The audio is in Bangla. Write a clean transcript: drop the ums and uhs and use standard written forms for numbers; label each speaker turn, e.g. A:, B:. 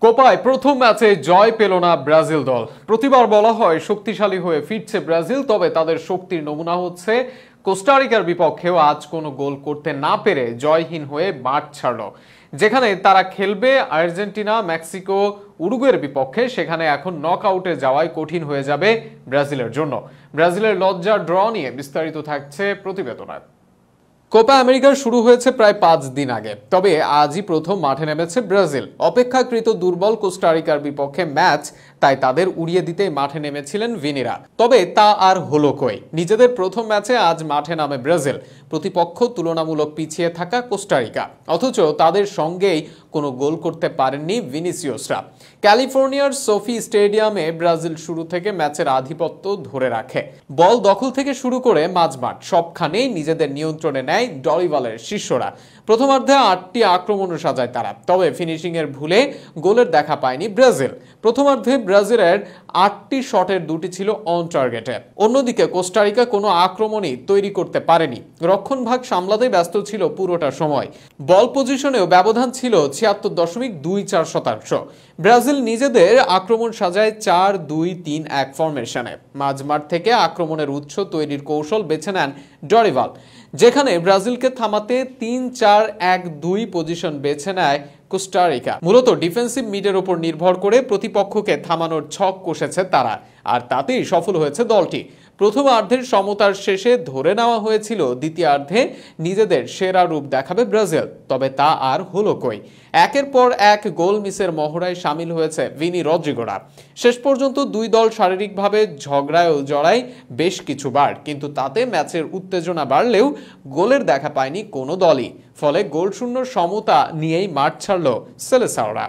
A: কোপায় প্রথম ম্যাচে জয় পেল না ব্রাজিল দল। প্রতিবার বলা হয় শক্তিশালী হয়ে ফিরছে ব্রাজিল, তবে তাদের শক্তির নমুনা হচ্ছে কোস্টারিকার বিপক্ষেও আজ কোনো গোল করতে না পেরে জয়হীন হয়ে মাঠ ছাড়ল। যেখানে তারা খেলবে আর্জেন্টিনা, মেক্সিকো, উরুগুয়ের বিপক্ষে, সেখানে এখন নকআউটে যাওয়াই কঠিন হয়ে যাবে ব্রাজিলের জন্য। ব্রাজিলের লজ্জার ড্র নিয়ে বিস্তারিত থাকছে প্রতিবেদনে। কোপা আমেরিকার শুরু হয়েছে প্রায় 5 দিন আগে, তবে আজই প্রথম মাঠে নেমেছে ব্রাজিল। অপেক্ষাকৃত দুর্বল কোস্টারিকার বিপক্ষে ম্যাচ, তাই তাদের উড়িয়ে দিতেই মাঠে নেমেছিলেন ভিনিরা। তবে তা আর হলো কই। নিজেদের প্রথম ম্যাচে আজ মাঠে নামে ব্রাজিল, প্রতিপক্ষ তুলনামূলক পিছিয়ে থাকা কোস্টারিকা, অথচ তাদের সঙ্গেই কোনো গোল করতে পারেননি ভিনিসিয়াসরা। ক্যালিফোর্নিয়ার সোফি স্টেডিয়ামে ব্রাজিল শুরু থেকে ম্যাচের আধিপত্য ধরে রাখে। বল দখল থেকে শুরু করে মাঝমাঠ সবখানেই নিজেদের নিয়ন্ত্রণে নেয় ডরিভালের শিষ্যরা। প্রথমার্ধে 8টি আক্রমণও সাজায় তারা, তবে ফিনিশিং এর ভুলে গোলের দেখা পায়নি ব্রাজিল। প্রথমার্ধে ব্রাজিলের 8টি শটের 2টি ছিল অন টার্গেটে। অন্যদিকে কোস্টারিকা কোনো আক্রমণই তৈরি করতে পারেনি, রক্ষণভাগ সামলাতে ব্যস্ত ছিল পুরোটা সময়। বল পজিশনেও ব্যবধান ছিল 76.24%। ব্রাজিল নিজেদের আক্রমণ সাজায় 4-2-3-1 ফরমেশনে। মাঝমাঠ থেকে আক্রমণের উৎস তৈরির কৌশল বেছে নেন ডরিভাল, যেখানে ব্রাজিলকে থামাতে 3-4-1-2 পজিশন বেছে নেয় কোস্টারিকা। মূলত ডিফেন্সিভ মিডের উপর নির্ভর করে প্রতিপক্ষকে থামানোর ছক কষেছে তারা, আর তাতেই সফল হয়েছে দলটি। প্রথমার্ধের সমতার শেষে ধরে নেওয়া হয়েছিল দ্বিতীয়ার্ধে নিজেদের সেরা রূপ দেখাবে ব্রাজিল, তবে তা আর হলো কই। একের পর এক গোল মিসের মহড়ায় সামিল হয়েছে ভিনি রদ্রিগোরা। শেষ পর্যন্ত দুই দল শারীরিকভাবে ঝগড়ায়ও জড়ায় বেশ কিছুবার, কিন্তু তাতে ম্যাচের উত্তেজনা বাড়লেও গোলের দেখা পায়নি কোনো দলই। ফলে গোলশূন্য সমতা নিয়েই মাঠ ছাড়ল সেলেসাওরা।